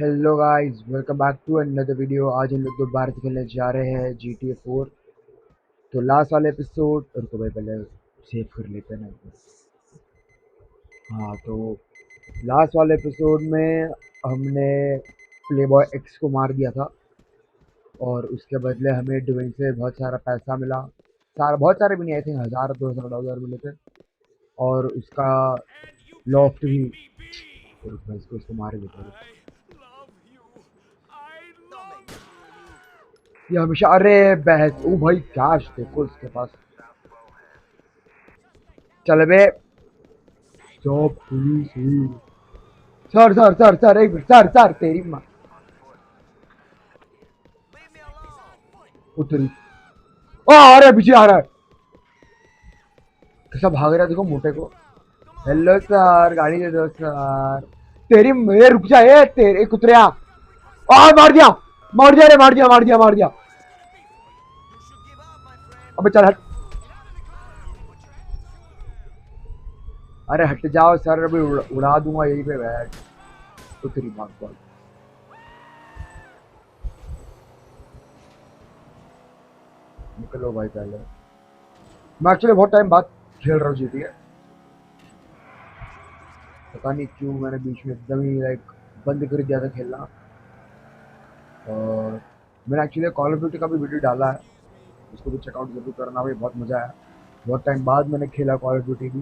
Hello guys, welcome back to another video. आज हम लोग दोबारा से खेलने जा रहे हैं GTA 4। तो लास्ट वाले एपिसोड, रुको भाई पहले सेव कर लेते हैं ना। हाँ, तो लास्ट वाले एपिसोड में हमने प्लेबॉय एक्स को मार दिया था और उसके बदले हमें ड्वेन से बहुत सारा पैसा मिला। बहुत सारे भी नहीं, आई थिंक 1000-2000 डॉलर मिले थे। और उसका लॉफ्ट भी। तो इसको मार ही देते हैं। ये हमेशा, अरे बहस, ओ भाई कैश देखो इसके पास। चल बे। जॉब पुलिस हुई। सर सर सर सर एक मिनट, सर सर तेरी माँ। उतरी। ओ आ रहा है, पीछे आ रहा है। कैसा भाग रहा है देखो मोटे को। हेलो सर, गाड़ी दे दो सर। तेरी मेरे, रुक जा, ये तेरे कुतरिया। आ मार दिया, मार दिया रे, मार दिया मार दिया मार दिया। अबे चल हट। अरे हट जाओ सर, अभी उड़ा दूंगा यहीं पे बैठ। तो तेरी माँ को निकलो भाई पहले। मैं एक्चुअली बहुत टाइम बाद खेल रहा हूँ GTA। पता नहीं क्यों मैंने बीच में एकदम ही लाइक बंद कर दिया था खेलना। और मैंने एक्चुअली कॉल ऑफ ड्यूटी का भी वीडियो डाला है, उसको भी चेकआउट जरूर करना भाई, बहुत मज़ा आया। बहुत टाइम बाद मैंने खेला कॉल ऑफ ड्यूटी भी।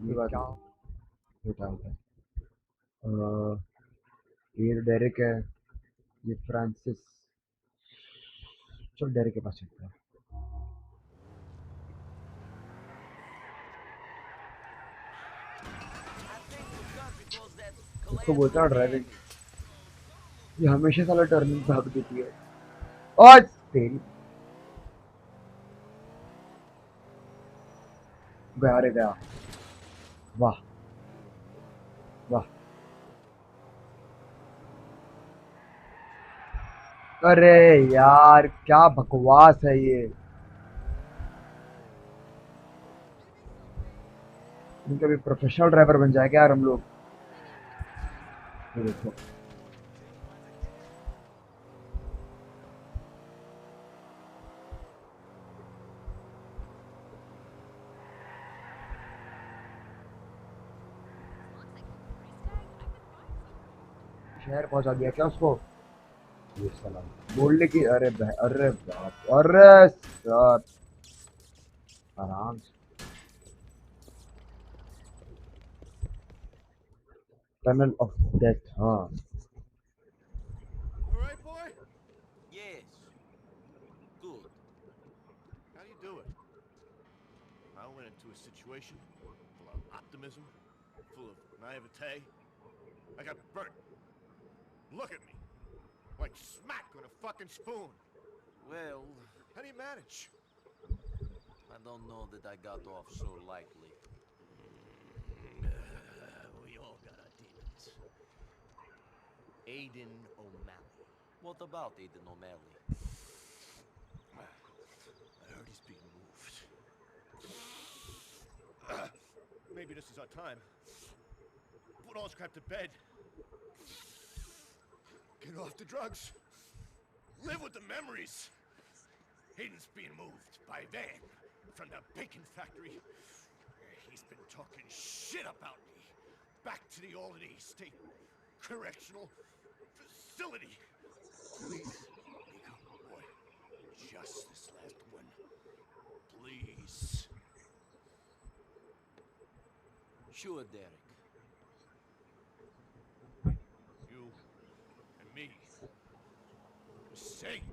ये बात क्या होता है। अह, ये डेरिक है, ये फ्रांसिस। चल डेरिक के पास चलते हैं। इसको बोलता है ड्राइविंग। ये हमेशा साला टर्निंग भाग देती है। और तेरी गया रे गया। वाह वाह। अरे यार क्या बकवास है ये। कभी प्रोफेशनल ड्राइवर बन जाए क्या यार हम लोग। ये देखो, शहर पहुंचा दिया क्या उसको। ये सलाम बोलने की, अरे बाप, अरे सर आराम से। टनल ऑफ डेथ, हाँ। All right, boy? Yes. Good. How do you do it? I went into a situation full of optimism, full of naivete. I got burnt. Look at me. Like smack on a fucking spoon. Well, How do you manage? I don't know that I got off so lightly. We all got our demons. Aiden O'Malley. What about Aiden O'Malley? I heard he's being moved. Maybe this is our time. Put all this crap to bed. Get off the drugs. Live with the memories. Hayden's being moved by van from the bacon factory. He's been talking shit about me. Back to the Albany State Correctional Facility. Please, Nico, boy, just this last one. Please. Sure, Derek. You and me. The same.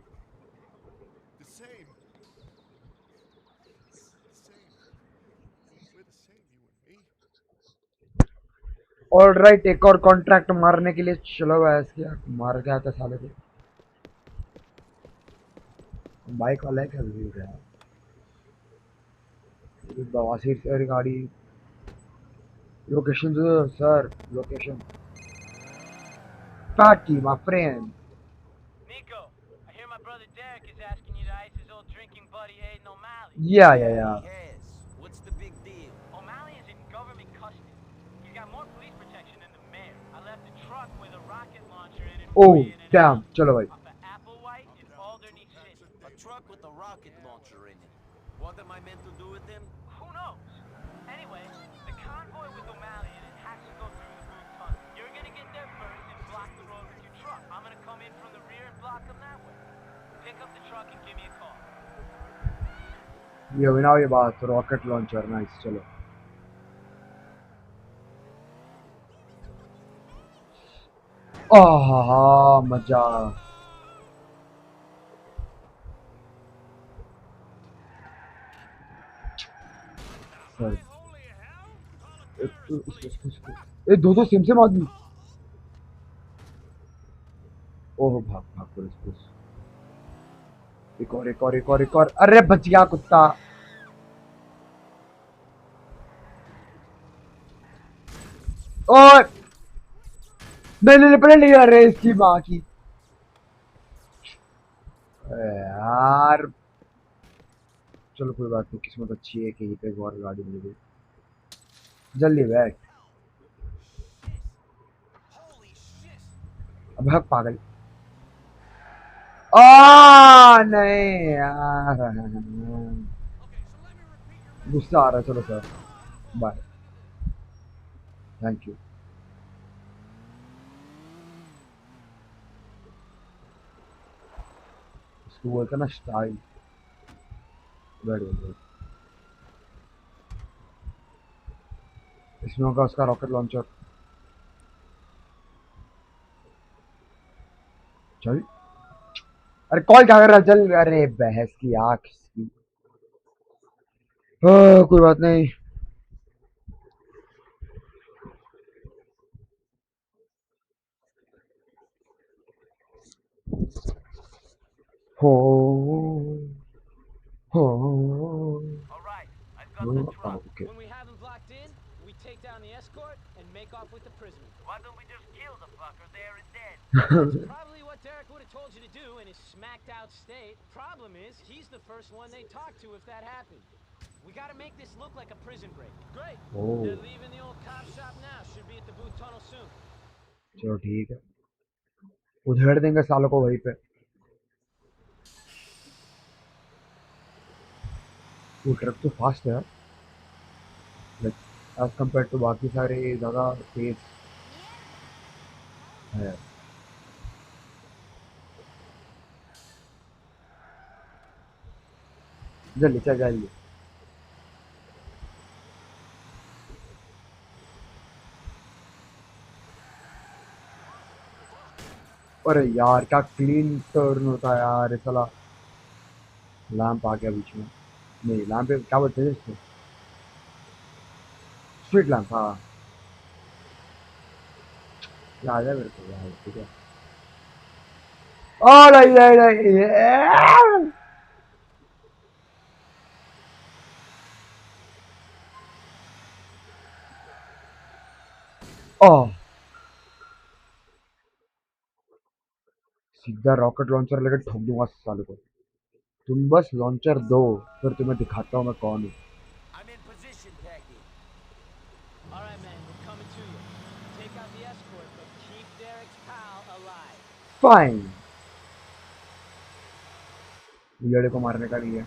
The same. The same. We're the same, you and me. All right, एक और contract मारने के लिए चलो भाई। क्या मार गया था साले को। बाइक वाला है क्या व्यू है। बवासीर सर गाड़ी। लोकेशन दो sir, location. Party my friend. Nico, I hear my brother Derek is asking you to ice his old drinking buddy Aiden O'Malley. या He has. What's the big deal? O'Malley is in government custody. He's got more more police protection than the mayor. I left a truck with a rocket launcher in it oh for you in and damn, out. चलो भाई। Off of Applewhite in Alderney City. A truck with a rocket launcher in it. What am I meant to do with him? Who knows? Anyway, the convoy with O'Malley in it has to go through the Booth Tunnel. You're gonna get there first and block the road with your truck. I'm gonna come in from the rear and block them that way. Pick up the truck and give me a call. ये हुई ना ये बात, rocket launcher, nice, चलो। आहा मजा। Sir ए दो same same आदमी। ओह भाग भाग पुलिस पुलिस। एक और एक और एक और एक और, अरे बच गया कुत्ता। और मैंने पहले नहीं आ रहे इसकी माँ की यार। चलो कोई बात नहीं, किस्मत अच्छी है कि यहीं पे एक और गाड़ी मिल गई। जल्दी बैठ। अब भाग पागल। नहीं यार, गुस्सा आ रहा है। चलो सर, बाय, थैंक यू। इसको बोलते ना स्टाइल। बैठ बैठ। इसमें होगा उसका रॉकेट लॉन्चर। चल, अरे कॉल क्या कर रहा है, चल। अरे बहस की आंख इसकी। कोई बात नहीं। हो हो All right, I've got the truck. Okay. When we have him blocked in, we take down the escort and make off with the prisoner. Why don't we just kill the fucker there and then? That's probably what Derek would have told you to do in his smacked out state. Problem is, he's the first one they talk to if that happened. We gotta make this look like a prison break. Great. Oh. They're leaving the old cop shop now. Should be at the Booth Tunnel soon. चलो ठीक है, उधेड़ देंगे सालों को वहीं पे। वो truck तो फास्ट है, लाइक एज कम्पेयर टू बाकी सारे ज़्यादा तेज है। जल्दी चल जल्दी। अरे यार क्या क्लीन टर्न होता है यार, साला लैंप आ गया बीच में। नहीं, लैंप पे क्या बोलते हैं इसको, स्ट्रीट लैंप। हाँ याद है मेरे को यार, ठीक है। ओ नहीं नहीं नहीं, ओह सीधा रॉकेट लॉन्चर लेकर ठोक दूंगा साले को। तुम बस लॉन्चर दो, फिर तुम्हें दिखाता हूँ मैं कौन हूँ। I'm in position, Peggy. All right, man, we're coming to you. Take out the escort, but keep Derek's pal alive. Fine, लड़े को मारने का नहीं है।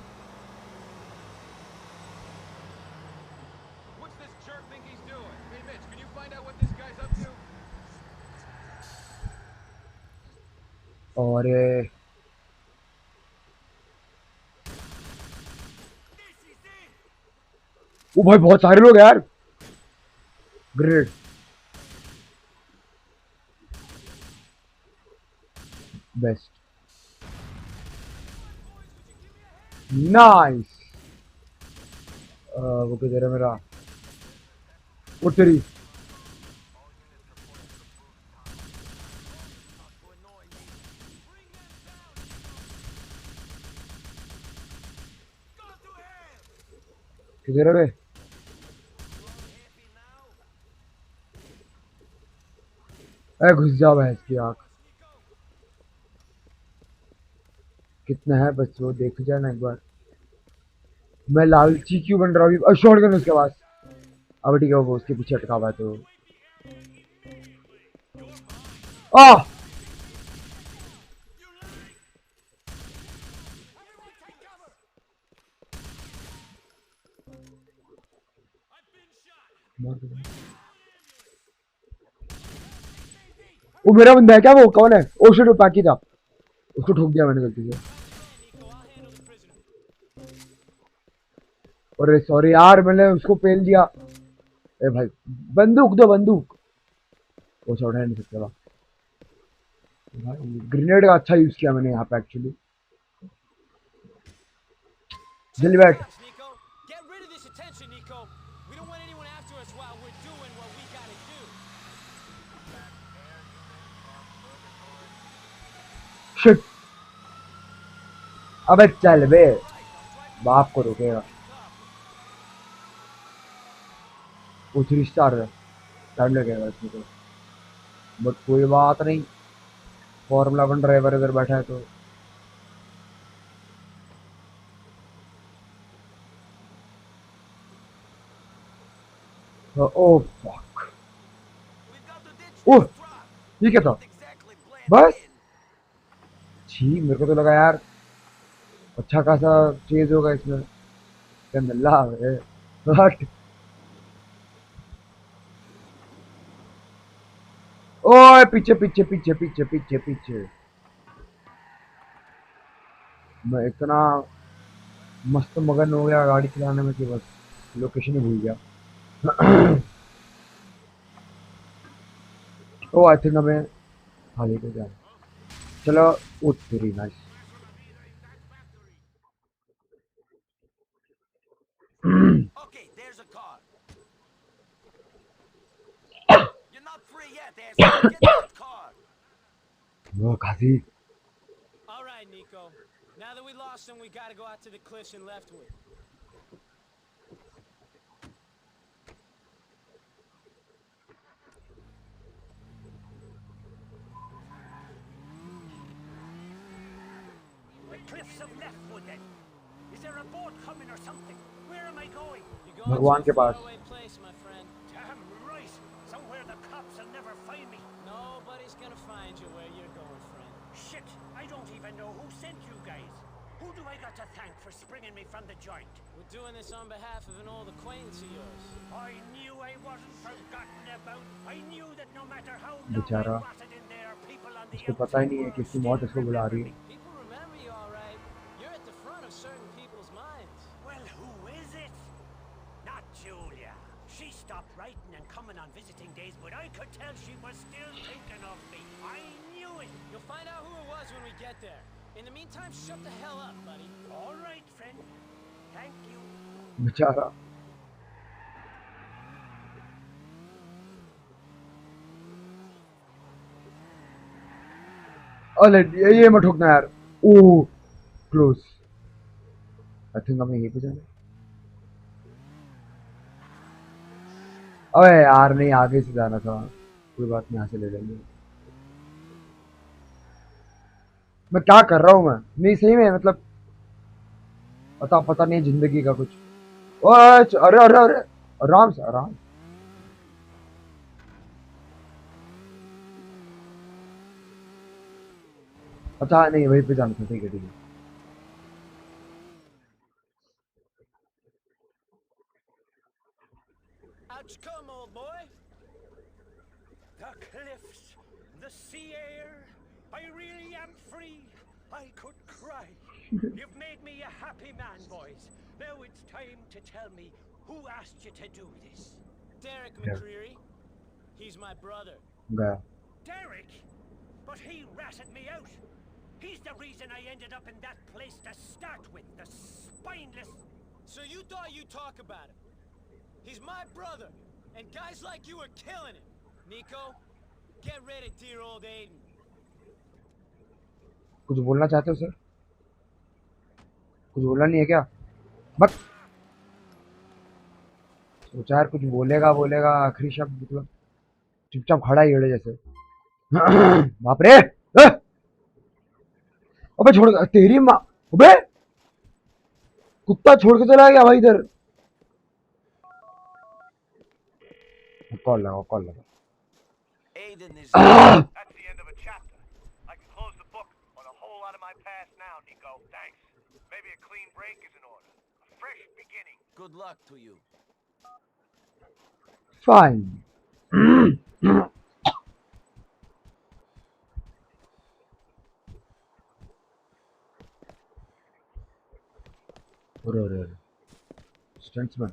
What's this jerk think he's doing? Hey, Mitch, can you find out what this guy's up to? और ओ भाई बहुत सारे लोग यार, ग्रेट। Best, nice. वो किधर है मेरा, वो तेरी। किधर है बे? घुस जा भैंस की आंख। कितना है बस वो देख जाना एक बार। मैं लालची क्यों बन रहा हूँ? शॉटगन उसके पास। अब ठीक है, वो उसके पीछे अटका हुआ है तो आह वो मेरा बंदा है क्या? वो कौन है? ओ शिट, वो पाकी था, उसको ठोक दिया मैंने गलती से। Nico, I'll handle the prisoner. अरे सॉरी यार, मैंने उसको पेल दिया। ए भाई, बंदूक दो, बंदूक। वो छोड़ नहीं सकता था भाई। ग्रेनेड का अच्छा यूज किया मैंने यहाँ पे एक्चुअली। Check जल्दी the बैठ। box, Nico. Get rid of this attention, Nico. We don't want anyone after us while we're doing what we gotta do. Shit, अबे चल बे, बाप को रोकेगा। वो 3 स्टार है, टाइम लगेगा इसमें तो, बट कोई बात नहीं। फॉर्मूला 1 ड्राइवर इधर बैठा है तो। ओ फक, ओह ये क्या था? बस छी, मेरे को तो लगा यार अच्छा खासा चेज होगा इसमें। गंदला है हट। ओए पीछे पीछे पीछे पीछे पीछे पीछे। मैं इतना मस्त मगन हो गया गाड़ी चलाने में कि बस लोकेशन ही भूल गया। ओ आई थिंक हमें हाल को जाना। चलो, ओ तेरी nice. Okay, there's a car. You're not free yet, asshole. Get that car. वो काफी। All right, Nico. Now that we lost him, we gotta go out to the cliffs and leftward. The cliffs of Leftwood, then. Is there a boat coming or something? Where am I going? You're going भगवान to के a pass. faraway place, my friend. Damn right. Somewhere the cops will never find me. Nobody's gonna find you where you're going, friend. Shit, I don't even know who sent you guys. Who do I got to thank for springing me from the joint? We're doing this on behalf of an old acquaintance of yours. I knew I wasn't forgotten about. I knew that no matter how long I बेचारा, rotted in there, people on the उसको पता ही नहीं है कि outside इसकी world मौत still इसको बुला remember रही me. है। People remember you all right. You're at the front of certain people's minds. Well, who is it? Not Julia. She stopped writing and coming on visiting days, but I could tell she was still thinking of me. I knew it. You'll find out who it was when we get there. In the meantime, shut the hell up, buddy. All right, friend. Thank you. बेचारा। अरे ये मत ठोकना यार। ओ close. I think हमें यहीं पे जाना है। अबे यार नहीं, आगे से जाना था। कोई बात नहीं, यहाँ से ले लेंगे। मैं क्या कर रहा हूँ मैं? नहीं सही में मतलब पता पता नहीं जिंदगी का कुछ। ओए अरे अरे अरे, आराम से आराम से। अच्छा नहीं, वहीं पे जाना था, ठीक है ठीक है। Out you come, old boy. The cliffs, the sea air. I really am free. I could cry. You've made me a happy man, boys. Now it's time to tell me who asked you to do this. Derek Yeah. McCreary. He's my brother. गया। Derek? But he ratted me out. He's the reason I ended up in that place to start with. The spineless... So you thought you'd talk about him. He's my brother. And guys like you are killing it. Nico, get rid of dear old Aiden. कुछ बोलना चाहते हो sir? कुछ बोलना नहीं है क्या? बस सोचा यार कुछ बोलेगा बोलेगा, आखिरी शब्द मतलब चुपचाप खड़ा ही एड़े जैसे। बाप रे, अबे छोड़ तेरी माँ। अबे कुत्ता छोड़ के चला गया भाई इधर। कॉल लगा कॉल लगा। Aiden is. That's the end of a chapter. I can close the book on a whole lot of my past now, Nico. Thanks. Maybe a clean break is in order. A fresh beginning. Good luck to you. Fine. अरे स्टंट्समैन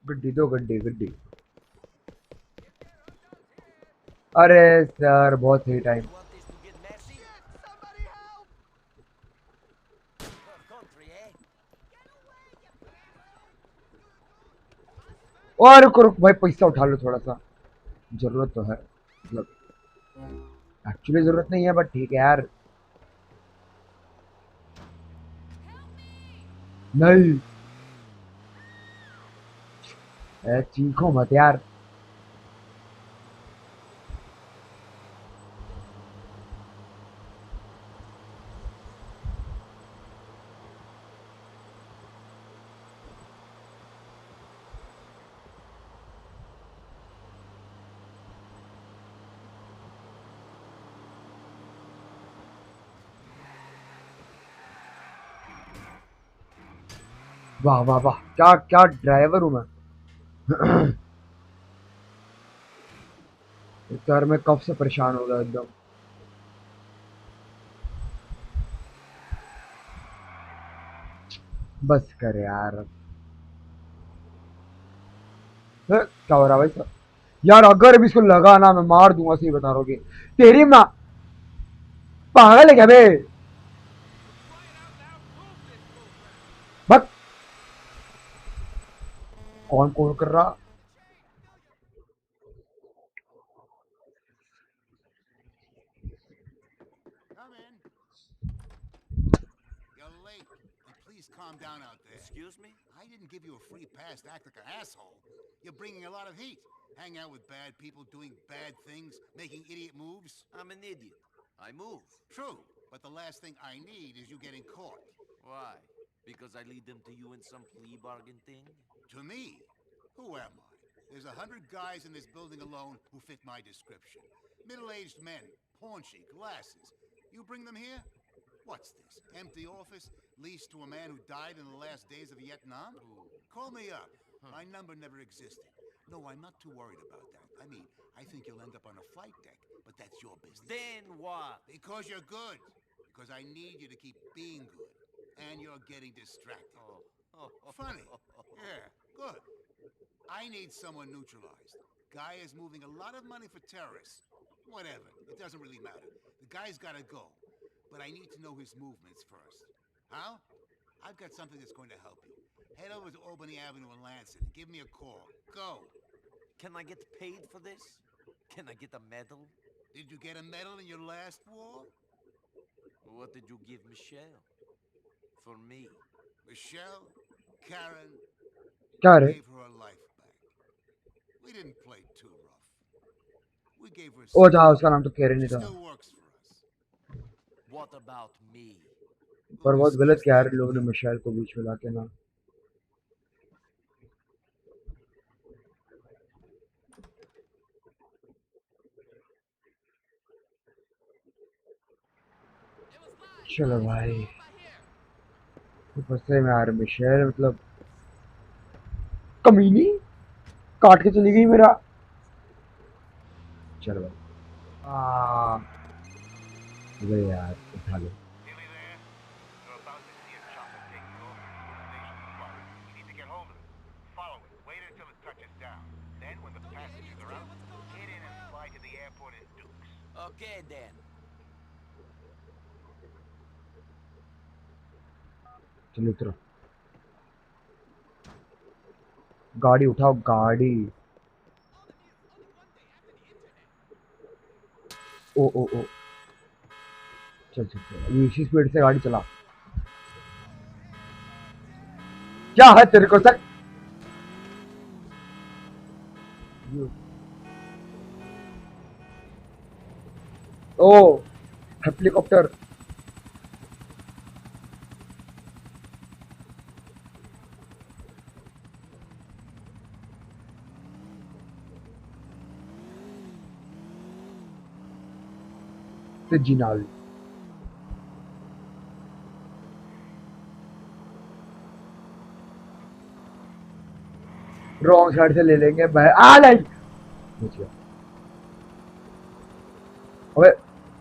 गड्डी दो गड्डी अरे sir बहुत सही time You want this to get messy? Somebody help! Tough country, eh? और रुक भाई पैसा उठा लो थोड़ा सा जरूरत तो है मतलब एक्चुअली जरूरत नहीं है बट ठीक है यार नहीं चीखो मत यार वाह वाह वाह क्या क्या ड्राइवर हूँ मैं यार मैं कब से परेशान हो गया एकदम बस कर यार क्या हो रहा भाई साहब यार अगर अभी इसको लगा ना मैं मार दूंगा सही बता रहोगे तेरी माँ पागल है क्या बे बस कौन कौन कर रहा Come in. You're late. And please calm down out there. Excuse me? I didn't give you a free pass to act like an asshole. You're bringing a lot of heat. Hang out with bad people, doing bad things, making idiot moves. I'm an idiot. I move. True, but the last thing I need is you getting caught. Why? Because I lead them to you in some plea bargain thing? To me? Who am I? There's 100 guys in this building alone who fit my description. Middle-aged men, paunchy, glasses. You bring them here? What's this? Empty office leased to a man who died in the last days of Vietnam? Call me up. My number never existed. No, I'm not too worried about that. I mean, I think you'll end up on a flight deck, but that's your business. Then what? Because you're good. Because I need you to keep being good. And you're getting distracted. Funny. Yeah, good. I need someone neutralized. Guy is moving a lot of money for terrorists. Whatever. It doesn't really matter. The guy's gotta go. But I need to know his movements first. How? I've got something that's going to help you. Head over to Albany Avenue in Lansing and give me a call. Go. Can I get paid for this? Can I get a medal? Did you get a medal in your last war? What did you give Michelle? For me? Michelle? Karen? क्या रे Gave her her life back. We didn't play too rough. We gave her ओ जा उसका नाम तो केरन ही था still works for us. What about me? पर बहुत गलत किया यार लोगों ने मिशेल को बीच में लाके ना चलो भाई ऊपर से मैं यार मिशेल मतलब कमीनी काट के चली गई मेरा चलो भाई अबे यार उठा लो Nearly there? You're about to see a chopper take you over to the nation's flood. You need to get hold of it. Follow it. Wait until it touches down. Then, when the passengers are out, get in and fly to the airport in Dukes. Okay then. चलो उतरो गाड़ी उठाओ गाड़ी ओ ओ ओ चल चल चल अभी इसी स्पीड से गाड़ी चला क्या है तेरे को सर ओ हेलीकॉप्टर जिनाल। रॉन्ग साइड से ले लेंगे भाई। आ लाइट मुझे, अबे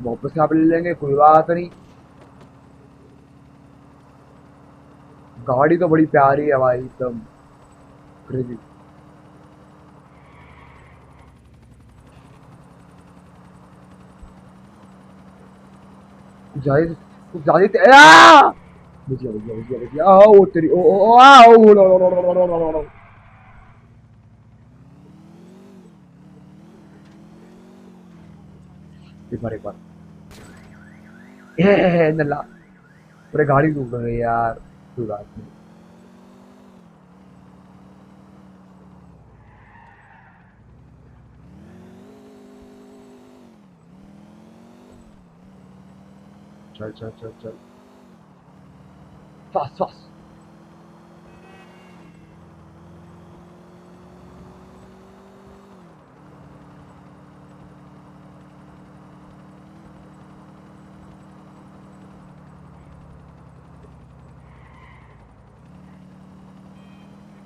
वापस यहाँ पे ले लेंगे, कोई बात नहीं। गाड़ी तो बड़ी प्यारी है भाई, एकदम क्रेजी। कुछ ज्यादा बच गया बच गया बच गया बच गया। ओ तेरी ओ ओ आ ओ लो लो लो लो लो लो लो। एक बार नल्ला पूरे गाड़ी डूब गई यार, कोई बात नहीं। चल चल चल चल फास्ट फास्ट।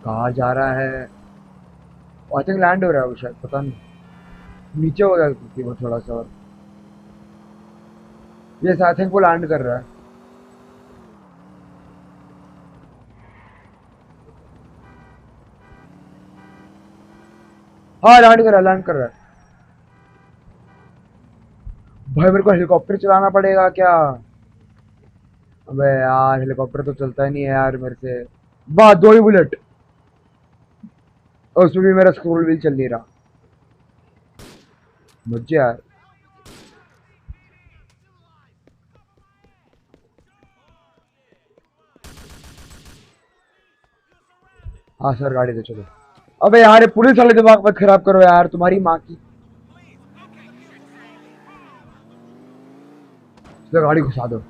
कहाँ जा रहा है? आई थिंक लैंड हो रहा है वो शायद, पता नहीं। नीचे हो गया क्योंकि वो थोड़ा सा और। यस आई थिंक वो लैंड कर रहा है। हाँ लैंड कर रहा है लैंड कर रहा है। भाई मेरे को हेलीकॉप्टर चलाना पड़ेगा क्या? अबे यार हेलीकॉप्टर तो चलता ही नहीं है यार मेरे से। वाह 2 ही बुलेट, और उसमें भी मेरा स्क्रोल व्हील चल नहीं रहा मुझे यार। हाँ सर गाड़ी दे चलो। अबे यार ये पुलिस वाले दिमाग मत खराब करो यार, तुम्हारी माँ की। चलो गाड़ी घुसा दो।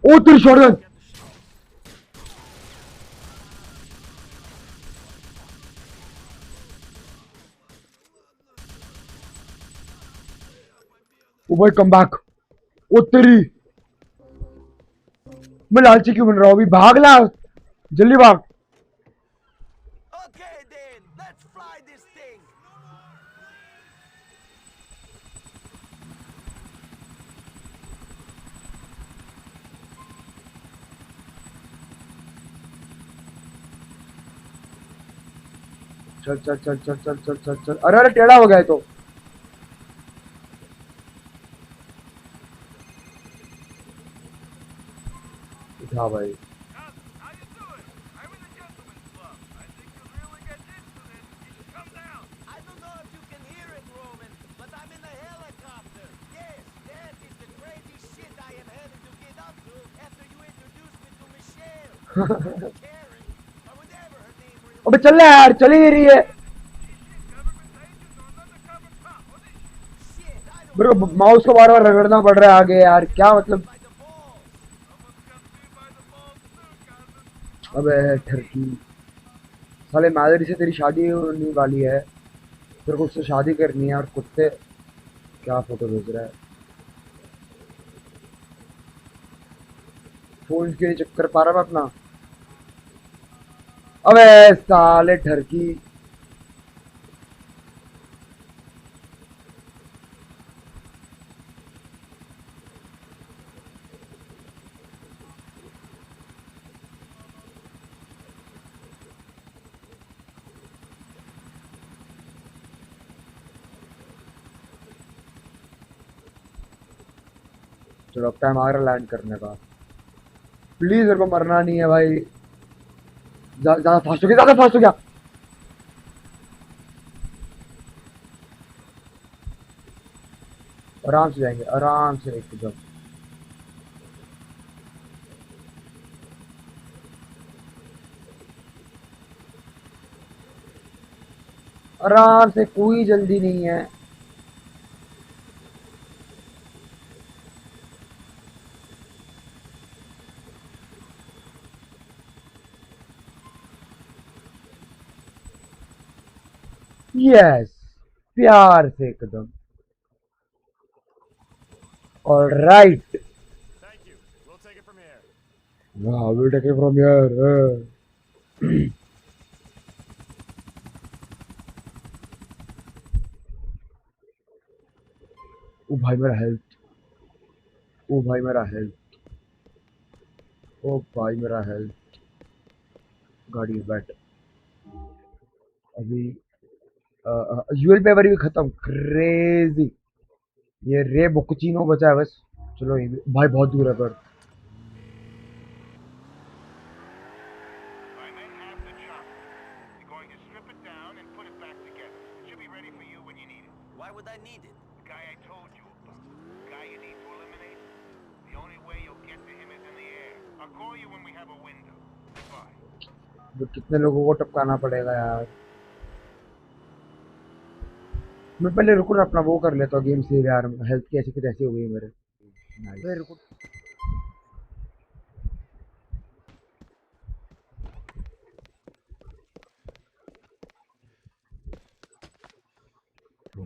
ओ तेरी शॉटगन। ओ भाई कम बैक। ओ तेरी, मैं लालची क्यों बन रहा हूँ? अभी भाग ला, जल्दी भाग। Okay then, let's fly this thing. चल चल चल चल चल चल चल चल। अरे अरे टेढ़ा हो गया है तो। उठा भाई। How you doing? I'm in the gentleman's club. I think you'll really get into this. You should come down. I don't know if you can hear it, Roman, but I'm in a helicopter. Yes, that is the crazy shit I am headed to get up to after you introduced me to Michelle. Karen, or whatever her name really अबे चल रहा है यार, चल ही रही है। Government agents or an undercover cop. What is she? shit. I don't मेरे को माउस को बार बार रगड़ना पड़ रहा है आगे यार, क्या मतलब। by the balls. Someone's got me by the balls too, cousin. अबे ठरकी साले, माधुरी से तेरी शादी होने वाली है, तेरे को उससे शादी करनी है, और कुत्ते क्या फोटो भेज रहा है। फोन के लिए चक्कर पा रहा मैं अपना। अबे साले ठरकी। चलो अब टाइम आ रहा लैंड करने का। प्लीज मेरे को मरना नहीं है भाई। ज्यादा फास्ट हो गया, ज्यादा फास्ट हो गया। आराम से जाएंगे, आराम से एकदम। आराम से, कोई जल्दी नहीं है। यस, प्यार से एकदम। Alright, Thank you. We'll take it from here. वाह will take it from here. ओ भाई मेरा हेल्थ, ओ भाई मेरा हेल्थ, ओ भाई मेरा हेल्थ। गाड़ी बैठ अभी। यूएल पेपर भी खत्म, क्रेजी। ये रे बुकचीनो बचा है बस। चलो ये भी भाई बहुत दूर है पर। I may have the chopper. You're going to strip it down and put it back together. It should be ready for you when you need it. Why would I need it? The guy I told you about. The guy you need to eliminate. The only way you'll get to him is in the air. I'll call you when we have a window. Goodbye. तो कितने लोगों को टपकाना पड़ेगा यार। मैं पहले रुको ना, अपना वो कर लेता हूँ गेम से यार। हेल्थ कैसे की तैसी हो गई है मेरे। भाई रुको,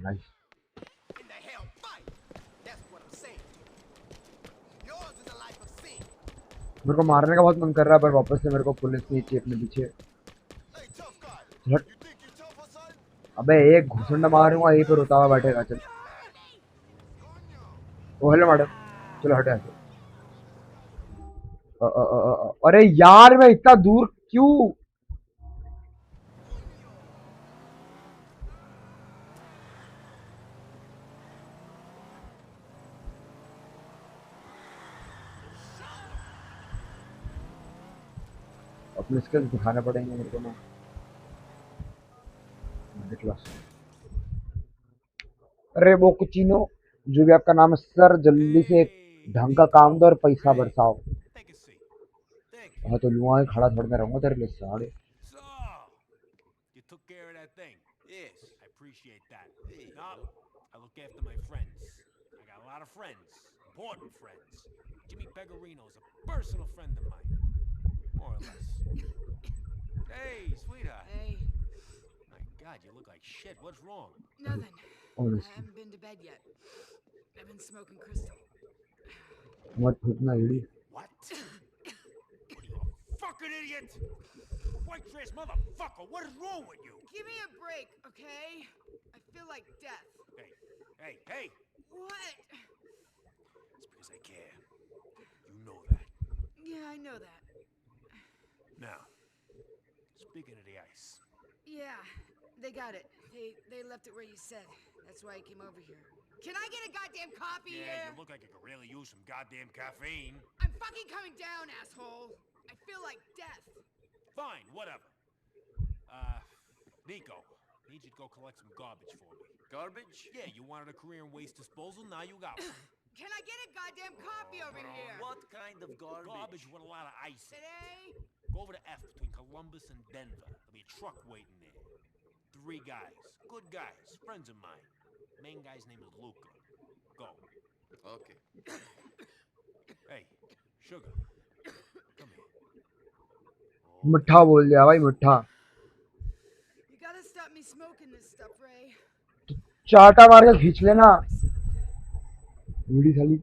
nice. In the hell fight! That's what I'm saying. Yours is a life of sin. मेरे को मारने का बहुत मन कर रहा है पर वापस से मेरे को पुलिस नीचे अपने पीछे। Hey, tough guy. हट। You think you're tough or son? अबे एक घुसंड मारूंगा यहीं पे रोता हुआ बैठेगा। चल ओ हेलो मैडम, चलो हटे ऐसे। अरे यार मैं इतना दूर क्यों। अपने स्किल्स दिखाने पड़ेंगे मेरे को ना। क्लास। अरे वो कुचिनो, जो भी आपका नाम है सर, जल्दी से Hey, ढंग का काम दो और पैसा Ray, बरसाओ। take a seat. Thank you. हाँ तो लुआ खड़ा थोड़ा रहूंगा तेरे लिए साढ़े। So, you took care of that thing. Yes. I appreciate that. Hey, Now, you know. I look after my friends. I got a lot of friends, important friends. Jimmy Pegarino's a personal friend of mine, more or less. Hey, sweetheart. Hey, My God, you look like shit. What's wrong? nothing. I Honestly, haven't been to bed yet. I've been smoking crystal. मत फूकना इड़ी। What? What are you, a fucking idiot? White trash motherfucker, what is wrong with you? Give me a break, okay? I feel like death. Hey! What? It's because I care. You know that. Yeah, I know that. Now, speaking of the ice. Yeah, they got it. They left it where you said. That's why I came over here. Can I get a goddamn coffee Yeah, here? you look like you could really use some goddamn caffeine. I'm fucking coming down, asshole. I feel like death. Fine, whatever. Nico, need you to go collect some garbage for me. Garbage? Yeah, you wanted a career in waste disposal, now you got one. Can I get a goddamn coffee over here? What kind of garbage? Garbage with a lot of ice in it. Today? Go over to F between Columbus and Denver. There'll be a truck waiting there. 3 guys. Good guys. Friends of mine. Main guy's name is Luca. Go. Okay. Hey, Sugar. Come here. मिठा बोल दिया भाई, मिठा। You gotta stop me smoking this stuff, Ray. चाटा मार के खींच लेना। बूढ़ी साली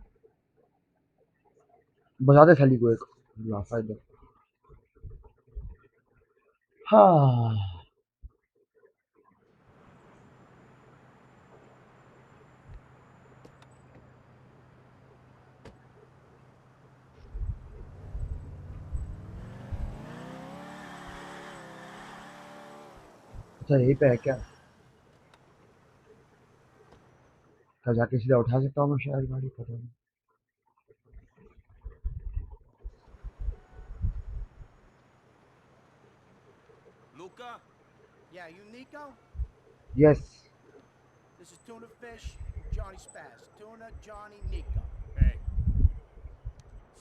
बजा दे साली को एक लाफा इधर। हाँ अच्छा यही पे है क्या? क्या जाके सीधा उठा सकता हूँ मैं शायद गाड़ी, पता नहीं। Luca? Yeah, you Nico? Yes This is Tuna Fish, Johnny Spaz. Tuna, Johnny, Nico. Hey.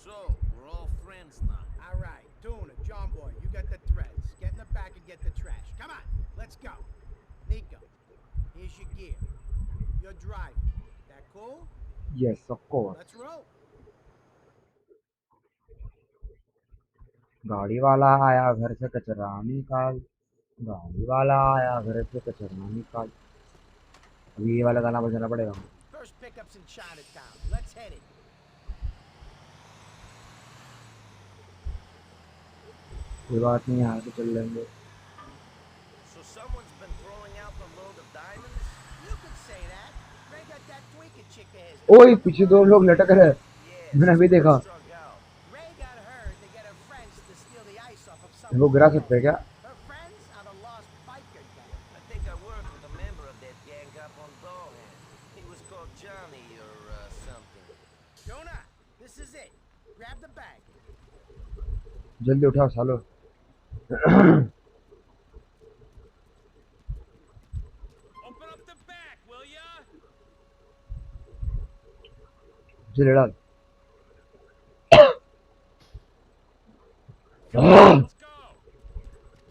So, we're all friends now. All right, Tuna, John Boy, you get the threads. Get in the back and get the trash. Come on, let's go. Nico, here's your gear. You're driving. That cool? Yes of course. Let's roll. गाड़ी वाला आया घर से कचरा निकाल। गाड़ी वाला आया घर से कचरा निकाल। अभी ये वाला गाना बजाना पड़ेगा। First pickup's in Chinatown. Let's hit it. कोई बात नहीं, यहाँ से चल लेंगे। So someone's been throwing out the load of diamonds? You could say that. Ray got that tweaking chick of his. ओए पीछे दो लोग लटक रहे हैं, Yes, मैंने अभी देखा। strung out. Ray got her to get her friends to steal the ice off of वो someone. गिरा सकते हैं क्या? Her friends are the lost biker gang. I think I worked with a member of that gang up on Bowhead. He was called Johnny or something. Jonah, this is it. Grab the bag. जल्दी उठाओ सालो। Open up the back, will ya? जल्दी डाल। Let's go.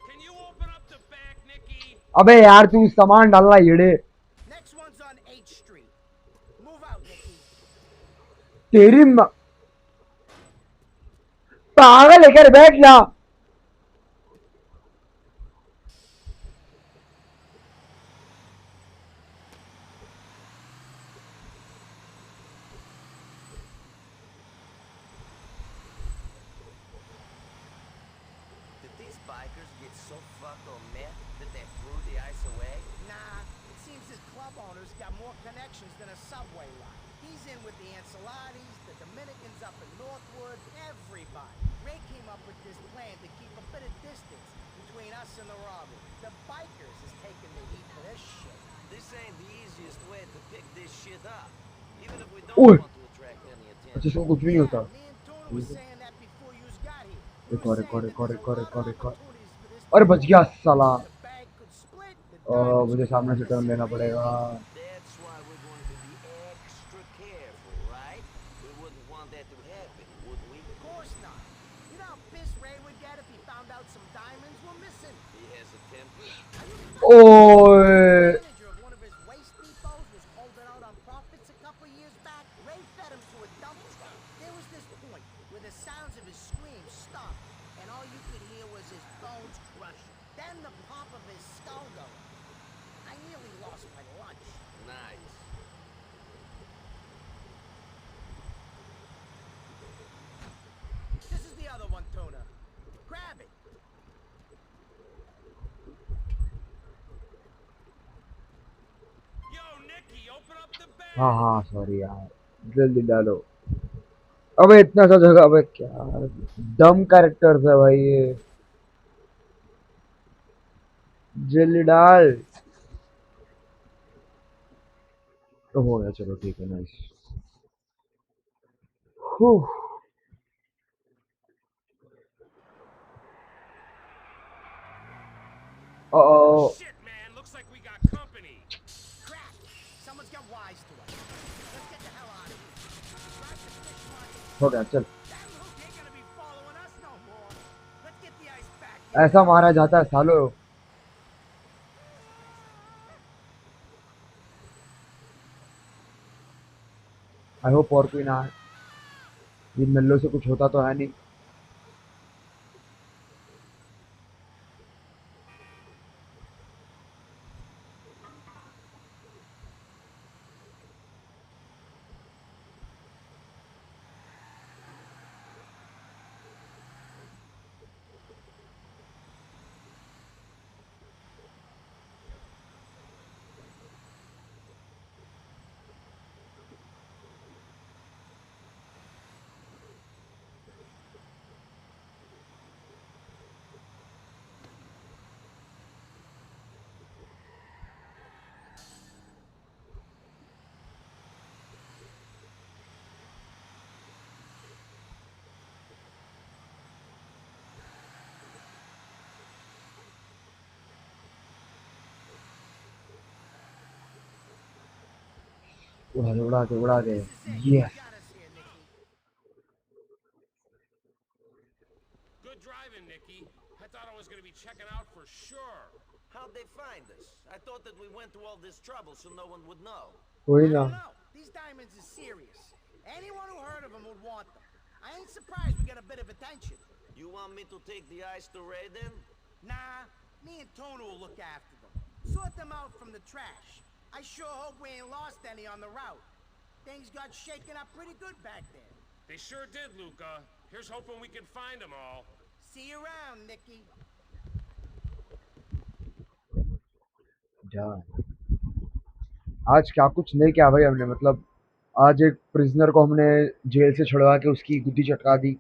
Can you open up the back, Nicky? अबे यार तू सामान डालना येड़े। Next one's on H Street. Move out, Nicky. तेरी पागल लेकर बैठ जा। Did these bikers get so fucked on meth that they threw the ice away? Nah, it seems this club owner's got more connections than a subway line. He's in with the Ancelottis, the Dominicans up in Northwood, everybody. Ray came up with this plan to keep a bit of distance between us and the robbery. The bikers is taking the heat for this shit. This ain't the easiest way to pick this shit up. Even if we Oi. don't want to attract any अच्छा attention. इसको कुछ भी नहीं होता। Me and Tuna was saying that before you got here. We एक were और एक और saying एक और that एक और there's एक a और lot एक of और। opportunities for this अरे बच गया साला। The bag could split, the diamonds मुझे could सामने go से टर्न लेना missing. पड़ेगा। That's why we're going to be extra careful, right? We wouldn't want that to happen, would we? Of course not. You know how pissed Ray would get if he found out some diamonds were missing? He has a temper. ओए Manager of one of his waste depots was holding out on profits a couple years back. Ray fed him to a dump truck. There was this point where the sounds of his screams stopped, and all you could hear was his bones crushing. Then the pop of his skull going. I nearly lost my lunch. Nice. This is the other one, Tuna. Grab it. Yo, Nicky, open up the back. हाँ हाँ sorry यार, जल्दी डालो। अबे इतना सा जगह, अबे क्या डम कैरेक्टर्स है भाई ये। जल्दी डाल। तो हो गया, चलो ठीक है, nice. O Shit, man, looks like we got company. Crap! Someone's got wise to us. Let's get the hell out of here. Drive the fish line. हो गया, चल। That hook ain't gonna be following us no more. Let's get the ice back. ऐसा मारा जाता है सालो। I hope और कोई ना है। ये नल्लो से कुछ होता तो है नहीं। उड़ा दे उड़ा दे। Yes Got us here, Nicky. Good driving, Nicky. I thought I was gonna be checking out for sure. How'd they find us? I thought that we went to all this trouble so no one would know. कोई I ना। don't know. These diamonds is serious. Anyone who heard of them would want them. I ain't surprised we got a bit of attention. You want me to take the ice to Ray then? Nah, Me and Tony will look after them. Sort them out from the trash. I sure hope we ain't lost any on the route. Things got shaken up pretty good back there. They sure did, Luca. Here's hoping we can find them all. See you around, Nicky. आज क्या कुछ नहीं किया भाई हमने, मतलब आज एक प्रिजनर को हमने जेल से छुड़वा के उसकी गुद्दी चटका दी,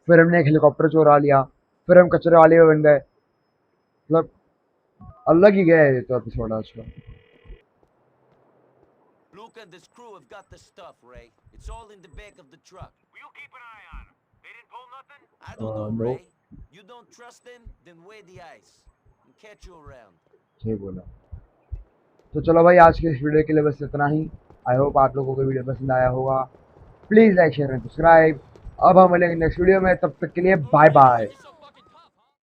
फिर हमने एक हेलीकॉप्टर चुरा लिया, फिर हम कचरे वाले में बन गए। मतलब अलग ही गया है ये तो एपिसोड आज का। Luke and his crew have got the stuff, Ray. It's all in the back of the truck. Will you keep an eye on them? They didn't pull nothing? I don't know, no. Ray. You don't trust them? Then weigh the ice. And catch you around. सही बोला। तो चलो भाई आज के इस video के लिए बस इतना ही। आई होप आप लोगों को वीडियो पसंद आया होगा। Please like share and subscribe. अब हम मिलेंगे नेक्स्ट वीडियो में, तब तक के लिए बाय बाय।